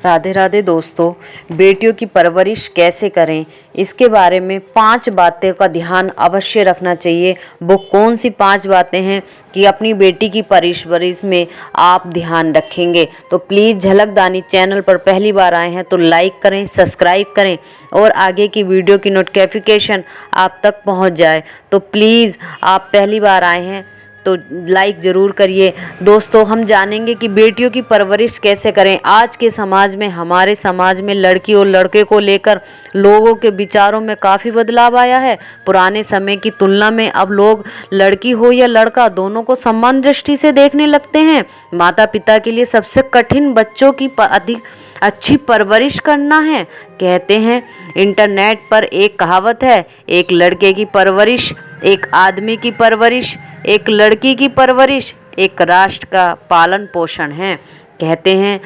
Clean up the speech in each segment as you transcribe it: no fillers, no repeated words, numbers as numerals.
राधे राधे दोस्तों। बेटियों की परवरिश कैसे करें, इसके बारे में 5 बातें का ध्यान अवश्य रखना चाहिए। वो कौन सी 5 बातें हैं कि अपनी बेटी की परवरिश में आप ध्यान रखेंगे? तो प्लीज़ झलकदानी चैनल पर पहली बार आए हैं तो लाइक करें, सब्सक्राइब करें और आगे की वीडियो की नोटिफिकेशन आप तक पहुंच जाए। तो प्लीज़ आप पहली बार आए हैं तो लाइक ज़रूर करिए। दोस्तों, हम जानेंगे कि बेटियों की परवरिश कैसे करें। आज के समाज में, हमारे समाज में लड़की और लड़के को लेकर लोगों के विचारों में काफ़ी बदलाव आया है। पुराने समय की तुलना में अब लोग लड़की हो या लड़का, दोनों को समान दृष्टि से देखने लगते हैं। माता पिता के लिए सबसे कठिन बच्चों की अधिक अच्छी परवरिश करना है। कहते हैं, इंटरनेट पर एक कहावत है, एक लड़के की परवरिश, एक आदमी की परवरिश, एक लड़की की परवरिश, एक राष्ट्र का पालन पोषण है। कहते हैं,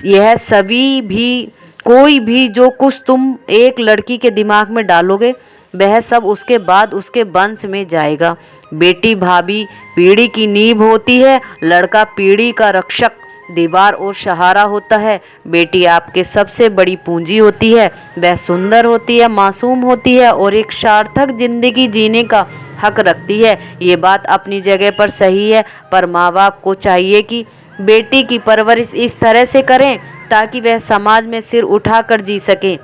यह सभी भी, कोई भी जो कुछ तुम एक लड़की के दिमाग में डालोगे, वह सब उसके बाद उसके वंश में जाएगा। बेटी भाभी पीढ़ी की नींव होती है, लड़का पीढ़ी का रक्षक, दीवार और सहारा होता है। बेटी आपके सबसे बड़ी पूंजी होती है। वह सुंदर होती है, मासूम होती है और एक सार्थक जिंदगी जीने का हक रखती है। ये बात अपनी जगह पर सही है, पर माँ बाप को चाहिए कि बेटी की परवरिश इस तरह से करें ताकि वह समाज में सिर उठाकर जी सके।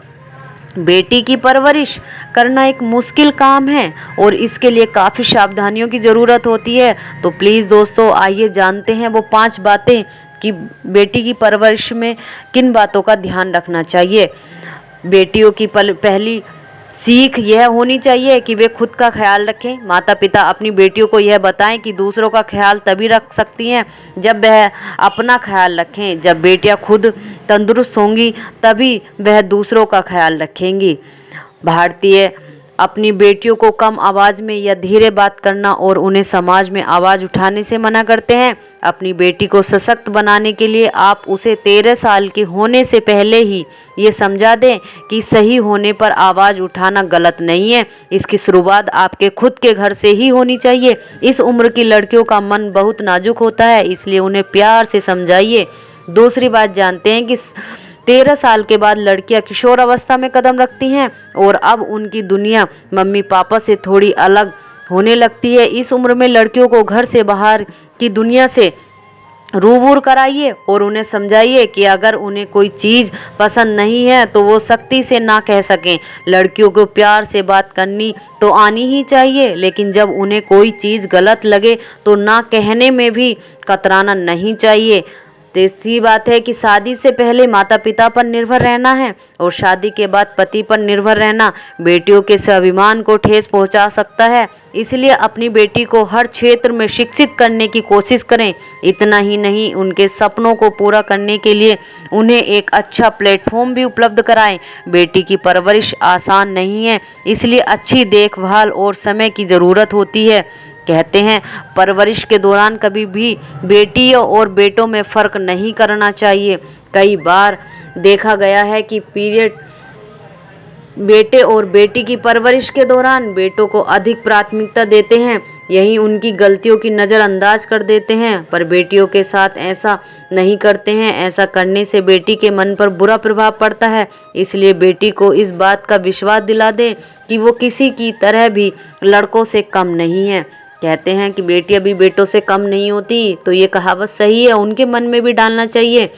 बेटी की परवरिश करना एक मुश्किल काम है और इसके लिए काफ़ी सावधानियों की ज़रूरत होती है। तो प्लीज़ दोस्तों, आइए जानते हैं वो 5 बातें कि बेटी की परवरिश में किन बातों का ध्यान रखना चाहिए। बेटियों की पहली सीख यह होनी चाहिए कि वे खुद का ख्याल रखें। माता पिता अपनी बेटियों को यह बताएं कि दूसरों का ख्याल तभी रख सकती हैं जब वह अपना ख्याल रखें। जब बेटियां खुद तंदुरुस्त होंगी तभी वह दूसरों का ख्याल रखेंगी। भारतीय अपनी बेटियों को कम आवाज़ में या धीरे बात करना और उन्हें समाज में आवाज़ उठाने से मना करते हैं। अपनी बेटी को सशक्त बनाने के लिए आप उसे 13 साल के होने से पहले ही ये समझा दें कि सही होने पर आवाज़ उठाना गलत नहीं है। इसकी शुरुआत आपके खुद के घर से ही होनी चाहिए। इस उम्र की लड़कियों का मन बहुत नाजुक होता है, इसलिए उन्हें प्यार से समझाइए। दूसरी बात, जानते हैं कि 13 साल के बाद लड़कियां किशोर अवस्था में कदम रखती हैं और अब उनकी दुनिया मम्मी पापा से थोड़ी अलग होने लगती है। इस उम्र में लड़कियों को घर से बाहर की दुनिया से रूबरू कराइए और उन्हें समझाइए कि अगर उन्हें कोई चीज़ पसंद नहीं है तो वो सख्ती से ना कह सकें। लड़कियों को प्यार से बात करनी तो आनी ही चाहिए, लेकिन जब उन्हें कोई चीज़ गलत लगे तो ना कहने में भी कतराना नहीं चाहिए। तीसरी बात है कि शादी से पहले माता पिता पर निर्भर रहना है और शादी के बाद पति पर निर्भर रहना बेटियों के स्वाभिमान को ठेस पहुंचा सकता है। इसलिए अपनी बेटी को हर क्षेत्र में शिक्षित करने की कोशिश करें। इतना ही नहीं, उनके सपनों को पूरा करने के लिए उन्हें एक अच्छा प्लेटफॉर्म भी उपलब्ध कराएं। बेटी की परवरिश आसान नहीं है, इसलिए अच्छी देखभाल और समय की ज़रूरत होती है। कहते हैं, परवरिश के दौरान कभी भी बेटियों और बेटों में फ़र्क नहीं करना चाहिए। कई बार देखा गया है कि बेटे और बेटी की परवरिश के दौरान बेटों को अधिक प्राथमिकता देते हैं, यही उनकी गलतियों की नज़रअंदाज कर देते हैं, पर बेटियों के साथ ऐसा नहीं करते हैं। ऐसा करने से बेटी के मन पर बुरा प्रभाव पड़ता है। इसलिए बेटी को इस बात का विश्वास दिला दें कि वो किसी की तरह भी लड़कों से कम नहीं है। कहते हैं कि बेटियां भी बेटों से कम नहीं होती, तो ये कहावत सही है, उनके मन में भी डालना चाहिए।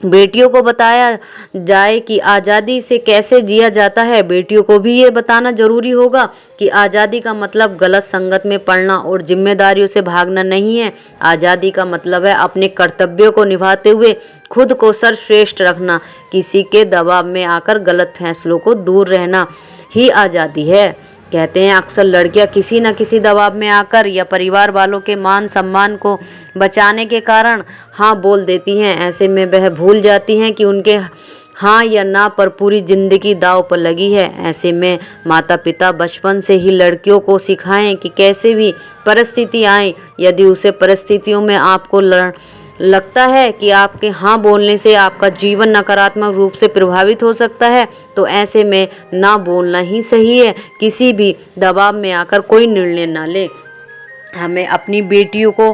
बेटियों को बताया जाए कि आज़ादी से कैसे जिया जाता है। बेटियों को भी ये बताना जरूरी होगा कि आज़ादी का मतलब गलत संगत में पड़ना और जिम्मेदारियों से भागना नहीं है। आज़ादी का मतलब है अपने कर्तव्यों को निभाते हुए खुद को सर्वश्रेष्ठ रखना। किसी के दबाव में आकर गलत फैसलों को दूर रहना ही आज़ादी है। कहते हैं, अक्सर लड़कियां किसी न किसी दबाव में आकर या परिवार वालों के मान सम्मान को बचाने के कारण हाँ बोल देती हैं। ऐसे में वह भूल जाती हैं कि उनके हाँ या ना पर पूरी जिंदगी दांव पर लगी है। ऐसे में माता पिता बचपन से ही लड़कियों को सिखाएं कि कैसे भी परिस्थिति आए, यदि उसे परिस्थितियों में आपको लगता है कि आपके हाँ बोलने से आपका जीवन नकारात्मक रूप से प्रभावित हो सकता है, तो ऐसे में ना बोलना ही सही है। किसी भी दबाव में आकर कोई निर्णय ना ले। हमें अपनी बेटियों को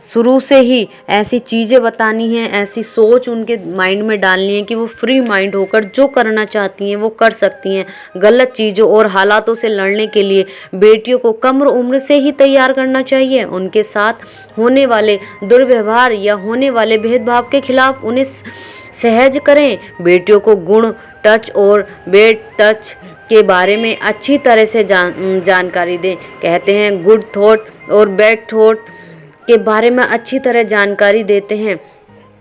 शुरू से ही ऐसी चीज़ें बतानी हैं, ऐसी सोच उनके माइंड में डालनी है कि वो फ्री माइंड होकर जो करना चाहती हैं वो कर सकती हैं। गलत चीज़ों और हालातों से लड़ने के लिए बेटियों को कम उम्र से ही तैयार करना चाहिए। उनके साथ होने वाले दुर्व्यवहार या होने वाले भेदभाव के खिलाफ उन्हें सहज करें। बेटियों को गुड टच और बैड टच के बारे में अच्छी तरह से जानकारी दें। कहते हैं गुड थॉट और बैड थॉट के बारे में अच्छी तरह जानकारी देते हैं।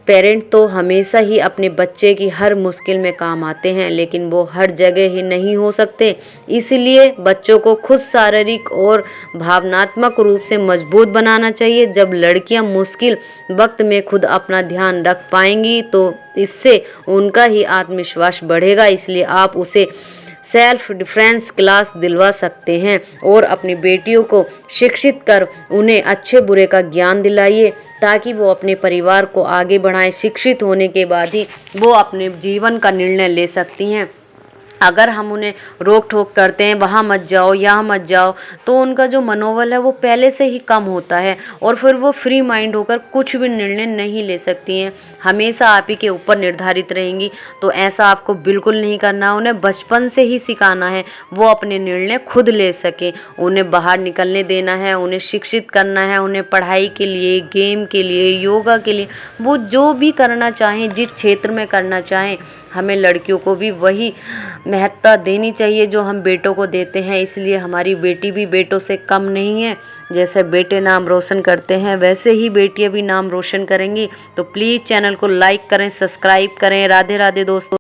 पेरेंट तो हमेशा ही अपने बच्चे की हर मुश्किल में काम आते हैं, लेकिन वो हर जगह ही नहीं हो सकते। इसलिए बच्चों को खुद शारीरिक और भावनात्मक रूप से मजबूत बनाना चाहिए। जब लड़कियां मुश्किल वक्त में खुद अपना ध्यान रख पाएंगी तो इससे उनका ही आत्मविश्वास बढ़ेगा। इसलिए आप उसे सेल्फ डिफेंस क्लास दिलवा सकते हैं और अपनी बेटियों को शिक्षित कर उन्हें अच्छे बुरे का ज्ञान दिलाइए ताकि वो अपने परिवार को आगे बढ़ाएं। शिक्षित होने के बाद ही वो अपने जीवन का निर्णय ले सकती हैं। अगर हम उन्हें रोक टोक करते हैं, वहाँ मत जाओ, यहाँ मत जाओ, तो उनका जो मनोबल है वो पहले से ही कम होता है और फिर वो फ्री माइंड होकर कुछ भी निर्णय नहीं ले सकती हैं। हमेशा आप ही के ऊपर निर्धारित रहेंगी। तो ऐसा आपको बिल्कुल नहीं करना। उन्हें बचपन से ही सिखाना है वो अपने निर्णय खुद ले सकें। उन्हें बाहर निकलने देना है, उन्हें शिक्षित करना है। उन्हें पढ़ाई के लिए, गेम के लिए, योगा के लिए, वो जो भी करना चाहें, जिस क्षेत्र में करना चाहें, हमें लड़कियों को भी वही महत्ता देनी चाहिए जो हम बेटों को देते हैं। इसलिए हमारी बेटी भी बेटों से कम नहीं है। जैसे बेटे नाम रोशन करते हैं वैसे ही बेटियां भी नाम रोशन करेंगी। तो प्लीज़ चैनल को लाइक करें, सब्सक्राइब करें। राधे राधे दोस्तों।